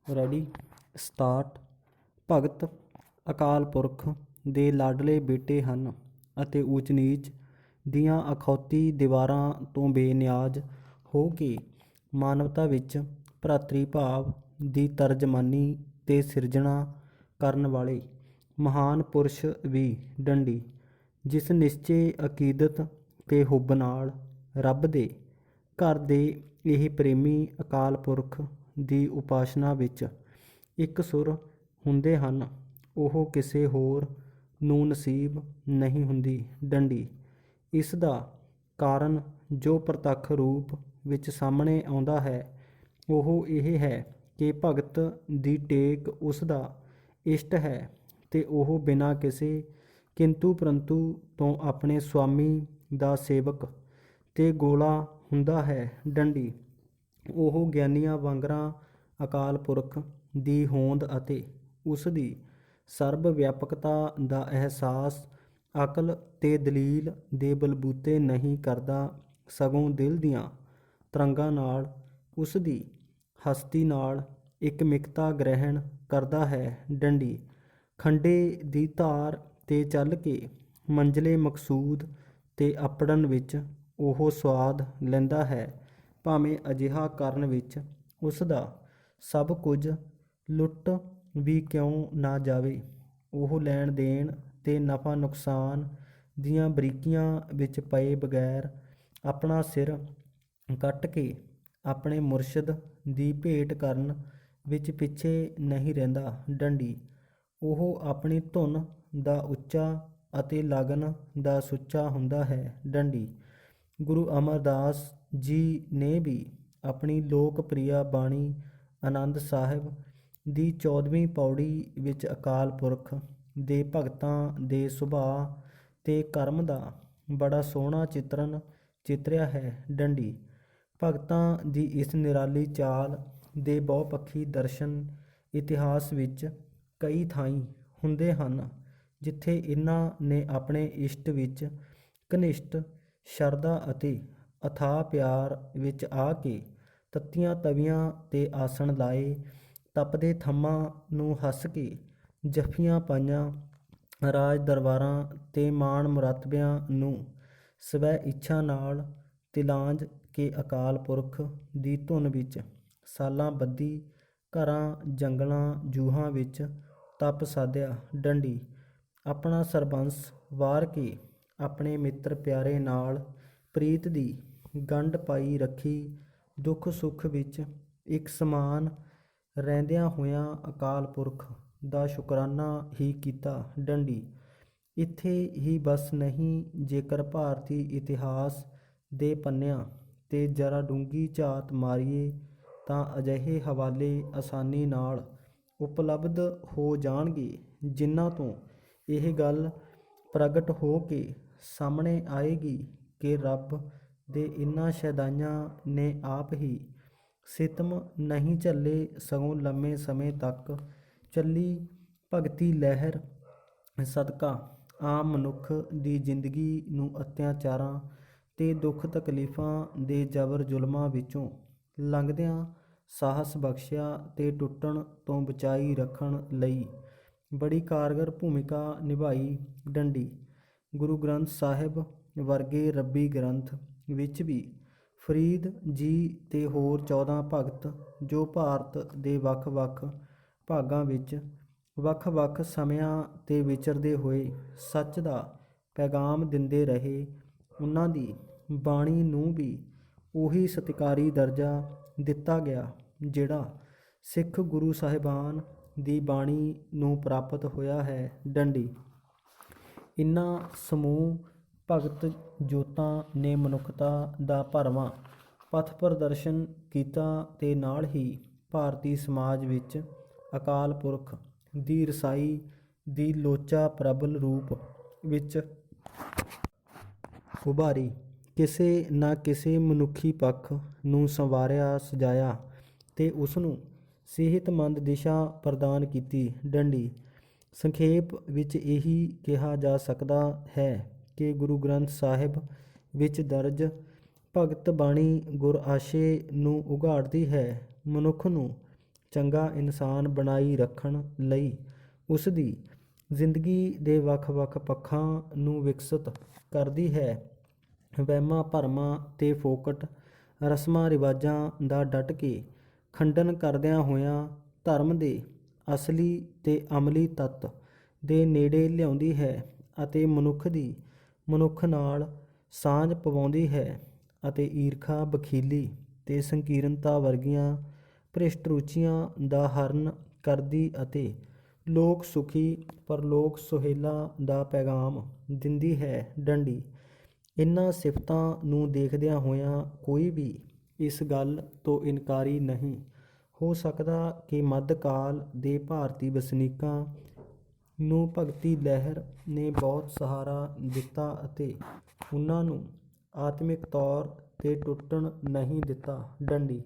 Ready start. ਭਗਤ ਅਕਾਲ ਪੁਰਖ ਦੇ ਲਾਡਲੇ ਬੇਟੇ ਹਨ ਅਤੇ ਊਚ ਨੀਚ ਦੀਆਂ ਅਖੌਤੀ ਦੀਵਾਰਾਂ ਤੋਂ ਬੇਨਿਆਜ਼ ਹੋ ਕੇ ਮਾਨਵਤਾ ਵਿੱਚ ਭਰਾਤਰੀ ਭਾਵ ਦੀ ਤਰਜਮਾਨੀ ਤੇ ਸਿਰਜਣਾ ਕਰਨ ਵਾਲੇ ਮਹਾਨ ਪੁਰਸ਼ ਵੀ ਡੰਡੀ, ਜਿਸ ਨਿਸ਼ਚੇ ਅਕੀਦਤ ਤੇ ਹੁੱਬ ਨਾਲ ਰੱਬ ਦੇ ਘਰ ਦੇ ਇਹ ਪ੍ਰੇਮੀ ਅਕਾਲ ਪੁਰਖ ਦੀ ਉਪਾਸਨਾ ਵਿੱਚ ਇੱਕ ਸੁਰ ਹੁੰਦੇ ਹਨ, ਉਹ ਕਿਸੇ ਹੋਰ ਨੂੰ ਨਸੀਬ ਨਹੀਂ ਹੁੰਦੀ ਡੰਡੀ। ਇਸ ਦਾ ਕਾਰਨ ਜੋ ਪ੍ਰਤੱਖ ਰੂਪ ਵਿੱਚ ਸਾਹਮਣੇ ਆਉਂਦਾ ਹੈ ਉਹ ਇਹ ਹੈ ਕਿ ਭਗਤ ਦੀ ਟੇਕ ਉਸ ਦਾ ਇਸ਼ਟ ਹੈ ਤੇ ਉਹ ਬਿਨਾਂ ਕਿਸੇ ਕਿੰਤੂ ਪ੍ਰੰਤੂ ਤੋਂ ਆਪਣੇ ਸੁਆਮੀ ਦਾ ਸੇਵਕ ਤੇ ਗੋਲਾ ਹੁੰਦਾ ਹੈ ਡੰਡੀ। ਉਹ ਗਿਆਨੀਆਂ ਵਾਂਗਰਾਂ ਅਕਾਲ ਪੁਰਖ ਦੀ ਹੋਂਦ ਅਤੇ ਉਸ ਦੀ ਸਰਬ ਵਿਆਪਕਤਾ ਦਾ ਅਹਿਸਾਸ ਅਕਲ ਤੇ ਦਲੀਲ ਦੇ ਬਲਬੂਤੇ ਨਹੀਂ ਕਰਦਾ, ਸਗੋਂ ਦਿਲ ਦੀਆਂ ਤਰੰਗਾਂ ਨਾਲ ਉਸ ਦੀ ਹਸਤੀ ਨਾਲ ਇੱਕਮਿਕਤਾ ਗ੍ਰਹਿਣ ਕਰਦਾ ਹੈ ਡੰਡੀ। ਖੰਡੇ ਦੀ ਧਾਰ ਤੇ ਚੱਲ ਕੇ ਮੰਜ਼ਲੇ ਮਕਸੂਦ ਤੇ ਅੱਪੜਨ ਵਿੱਚ ਉਹ ਸੁਆਦ ਲੈਂਦਾ ਹੈ, ਭਾਵੇਂ ਅਜਿਹਾ ਕਰਨ ਵਿੱਚ ਉਸ ਦਾ ਸਭ ਕੁਝ ਲੁੱਟ ਵੀ ਕਿਉਂ ਨਾ ਜਾਵੇ। ਉਹ ਲੈਣ ਦੇਣ ਤੇ ਨਫਾ ਨੁਕਸਾਨ ਦੀਆਂ ਬਰੀਕੀਆਂ ਵਿੱਚ ਪਏ ਬਗੈਰ ਆਪਣਾ ਸਿਰ ਕੱਟ ਕੇ ਆਪਣੇ ਮੁਰਸ਼ਿਦ ਦੀ ਭੇਟ ਕਰਨ ਵਿੱਚ ਪਿੱਛੇ ਨਹੀਂ ਰਹਿੰਦਾ ਡੰਡੀ। ਉਹ ਆਪਣੀ ਧੁਨ ਦਾ ਉੱਚਾ ਅਤੇ ਲਗਨ ਦਾ ਸੁੱਚਾ ਹੁੰਦਾ ਹੈ ਡੰਡੀ। ਗੁਰੂ ਅਮਰਦਾਸ ਜੀ ਨੇ ਵੀ ਆਪਣੀ ਲੋਕਪ੍ਰਿਯ ਬਾਣੀ ਆਨੰਦ ਸਾਹਿਬ ਦੀ 14ਵੀਂ ਪੌੜੀ ਵਿੱਚ ਅਕਾਲ ਪੁਰਖ ਦੇ ਭਗਤਾਂ ਦੇ ਸੁਭਾਅ ਤੇ ਕਰਮ ਦਾ ਬੜਾ ਸੋਹਣਾ ਚਿਤਰਨ ਚਿਤਰਿਆ ਹੈ ਡੰਡੀ। ਭਗਤਾਂ ਦੀ ਇਸ ਨਿਰਾਲੀ ਚਾਲ ਦੇ ਬਹੁਪੱਖੀ ਦਰਸ਼ਨ ਇਤਿਹਾਸ ਵਿੱਚ ਕਈ ਥਾਈਂ ਹੁੰਦੇ ਹਨ ਜਿੱਥੇ ਇਨ੍ਹਾਂ ਨੇ ਆਪਣੇ ਇਸ਼ਟ ਵਿੱਚ ਘਨਿਸ਼ਟ ਸ਼ਰਧਾ ਅਤੇ ਅਥਾਹ ਪਿਆਰ ਵਿੱਚ ਆ ਕੇ ਤੱਤੀਆਂ ਤਵੀਆਂ ਤੇ ਆਸਣ ਲਾਏ, ਤਪਦੇ ਥੰਮਾਂ ਨੂੰ ਹੱਸ ਕੇ ਜੱਫੀਆਂ ਪਾਈਆਂ, ਰਾਜ ਦਰਬਾਰਾਂ ਤੇ ਮਾਣ ਮੁਰਾਤਬਿਆਂ ਨੂੰ ਸਵੈ ਇੱਛਾ ਨਾਲ ਤਿਲਾਂਜ ਕੇ ਅਕਾਲ ਪੁਰਖ ਦੀ ਧੁਨ ਵਿੱਚ ਸਾਲਾਂ ਬੱਧੀ ਘਰਾਂ ਜੰਗਲਾਂ ਜੂਹਾਂ ਵਿੱਚ ਤਪ ਸਾਧਿਆ ਡੰਡੀ। ਆਪਣਾ ਸਰਬੰਸ ਵਾਰ ਕੇ ਆਪਣੇ ਮਿੱਤਰ ਪਿਆਰੇ ਨਾਲ ਪ੍ਰੀਤ ਦੀ ਗੰਢ ਪਾਈ ਰੱਖੀ, ਦੁੱਖ ਸੁੱਖ ਵਿੱਚ ਇੱਕ ਸਮਾਨ ਰਹਿੰਦਿਆਂ ਹੋਇਆਂ ਅਕਾਲ ਪੁਰਖ ਦਾ ਸ਼ੁਕਰਾਨਾ ਹੀ ਕੀਤਾ ਡੰਡੀ। ਇੱਥੇ ਹੀ ਬਸ ਨਹੀਂ, ਜੇਕਰ ਭਾਰਤੀ ਇਤਿਹਾਸ ਦੇ ਪੰਨਿਆਂ ਤੇ ਜ਼ਰਾ ਡੂੰਘੀ ਝਾਤ ਮਾਰੀਏ ਤਾਂ ਅਜਿਹੇ ਹਵਾਲੇ ਆਸਾਨੀ ਨਾਲ ਉਪਲਬਧ ਹੋ ਜਾਣਗੇ ਜਿਨ੍ਹਾਂ ਤੋਂ ਇਹ ਗੱਲ ਪ੍ਰਗਟ ਹੋ ਕੇ ਸਾਹਮਣੇ ਆਏਗੀ ਕਿ ਰੱਬ ਦੇ ਇਨ੍ਹਾਂ ਸ਼ੈਦਾਈਆਂ ਨੇ ਆਪ ਹੀ ਸਿਤਮ ਨਹੀਂ ਝੱਲੇ, ਸਗੋਂ ਲੰਮੇ ਸਮੇਂ ਤੱਕ ਚੱਲੀ ਭਗਤੀ ਲਹਿਰ ਸਦਕਾ ਆਮ ਮਨੁੱਖ ਦੀ ਜ਼ਿੰਦਗੀ ਨੂੰ ਅਤਿਆਚਾਰਾਂ ਤੇ ਦੁੱਖ ਤਕਲੀਫਾਂ ਦੇ ਜ਼ਬਰ ਜ਼ੁਲਮਾਂ ਵਿੱਚੋਂ ਲੰਘਦਿਆਂ ਸਾਹਸ ਬਖਸ਼ਿਆ ਤੇ ਟੁੱਟਣ ਤੋਂ ਬਚਾਈ ਰੱਖਣ ਲਈ ਬੜੀ ਕਾਰਗਰ ਭੂਮਿਕਾ ਨਿਭਾਈ ਡੰਡੀ। ਗੁਰੂ ਗ੍ਰੰਥ ਸਾਹਿਬ ਵਰਗੇ ਰੱਬੀ ਗ੍ਰੰਥ ਵਿੱਚ ਵੀ ਫਰੀਦ ਜੀ ਤੇ ਹੋਰ 14 ਭਗਤ ਜੋ ਭਾਰਤ ਦੇ ਵੱਖ-ਵੱਖ ਭਾਗਾਂ ਵਿੱਚ ਵੱਖ-ਵੱਖ ਸਮਿਆਂ ਤੇ ਵਿਚਰਦੇ ਹੋਏ ਸੱਚ ਦਾ ਪੈਗਾਮ ਦਿੰਦੇ ਰਹੇ, ਉਨ੍ਹਾਂ ਦੀ ਬਾਣੀ ਨੂੰ ਵੀ ਉਹੀ ਸਤਿਕਾਰੀ ਦਰਜਾ ਦਿੱਤਾ ਗਿਆ ਜਿਹੜਾ ਸਿੱਖ ਗੁਰੂ ਸਾਹਿਬਾਨ ਦੀ ਬਾਣੀ ਨੂੰ ਪ੍ਰਾਪਤ ਹੋਇਆ ਹੈ ਡੰਡੀ। ਇਨ੍ਹਾਂ ਸਮੂਹ ਭਗਤ ਜੋਤਾਂ ਨੇ ਮਨੁੱਖਤਾ ਦਾ ਭਰਵਾਂ ਪਥ ਪ੍ਰਦਰਸ਼ਨ ਕੀਤਾ ਤੇ ਨਾਲ ਹੀ ਭਾਰਤੀ ਸਮਾਜ ਵਿੱਚ ਅਕਾਲ ਪੁਰਖ ਦੀ ਰਸਾਈ ਦੀ ਲੋਚਾ ਪ੍ਰਬਲ ਰੂਪ ਵਿੱਚ ਉਭਾਰੀ। ਕਿਸੇ ਨਾ ਕਿਸੇ ਮਨੁੱਖੀ ਪੱਖ ਨੂੰ ਸੰਵਾਰਿਆ ਸਜਾਇਆ ਤੇ ਉਸਨੂੰ ਸਿਹਤਮੰਦ ਦਿਸ਼ਾ ਪ੍ਰਦਾਨ ਕੀਤੀ ਡੰਡੀ। ਸੰਖੇਪ ਵਿੱਚ ਇਹੀ ਕਿਹਾ ਜਾ ਸਕਦਾ ਹੈ ਕਿ ਗੁਰੂ ਗ੍ਰੰਥ ਸਾਹਿਬ ਵਿੱਚ ਦਰਜ ਭਗਤ ਬਾਣੀ ਗੁਰ ਆਸ਼ੇ ਨੂੰ ਉਘਾੜਦੀ ਹੈ, ਮਨੁੱਖ ਨੂੰ ਚੰਗਾ ਇਨਸਾਨ ਬਣਾਈ ਰੱਖਣ ਲਈ ਉਸ ਦੀ ਜ਼ਿੰਦਗੀ ਦੇ ਵੱਖ-ਵੱਖ ਪੱਖਾਂ ਨੂੰ ਵਿਕਸਿਤ ਕਰਦੀ ਹੈ। ਵਹਿਮਾਂ ਭਰਮਾਂ ਤੇ ਫੋਕਟ ਰਸਮਾਂ ਰਿਵਾਜਾਂ ਦਾ ਡਟ ਕੇ ਖੰਡਨ ਕਰਦਿਆਂ ਹੋਇਆਂ ਧਰਮ ਦੇ ਅਸਲੀ ਤੇ ਅਮਲੀ ਤੱਤ ਦੇ ਨੇੜੇ ਲਿਆਉਂਦੀ ਹੈ ਅਤੇ ਮਨੁੱਖ ਦੀ ਮਨੁੱਖ ਨਾਲ ਸਾਂਝ ਪਵਾਉਂਦੀ ਹੈ ਅਤੇ ਈਰਖਾ, ਬਖੀਲੀ ਤੇ ਸੰਕੀਰਣਤਾ ਵਰਗੀਆਂ ਭ੍ਰਿਸ਼ਟ ਰੁਚੀਆਂ ਦਾ ਹਰਨ ਕਰਦੀ ਅਤੇ ਲੋਕ ਸੁਖੀ ਪਰਲੋਕ ਸੁਹੇਲਾ ਦਾ ਪੈਗਾਮ ਦਿੰਦੀ ਹੈ। ਡੰਡੀ ਇਨ੍ਹਾਂ ਸਿਫਤਾਂ ਨੂੰ ਦੇਖਦਿਆਂ ਹੋਇਆਂ ਕੋਈ ਵੀ ਇਸ ਗੱਲ ਤੋਂ ਇਨਕਾਰੀ ਨਹੀਂ ਹੋ ਸਕਦਾ ਕਿ ਮੱਧਕਾਲ ਦੇ ਭਾਰਤੀ ਵਸਨੀਕਾਂ ਨੂੰ ਭਗਤੀ ਲਹਿਰ ਨੇ ਬਹੁਤ ਸਹਾਰਾ ਦਿੱਤਾ ਅਤੇ ਉਨ੍ਹਾਂ ਨੂੰ ਆਤਮਿਕ ਤੌਰ 'ਤੇ ਟੁੱਟਣ ਨਹੀਂ ਦਿੱਤਾ। ਡੰਡੀ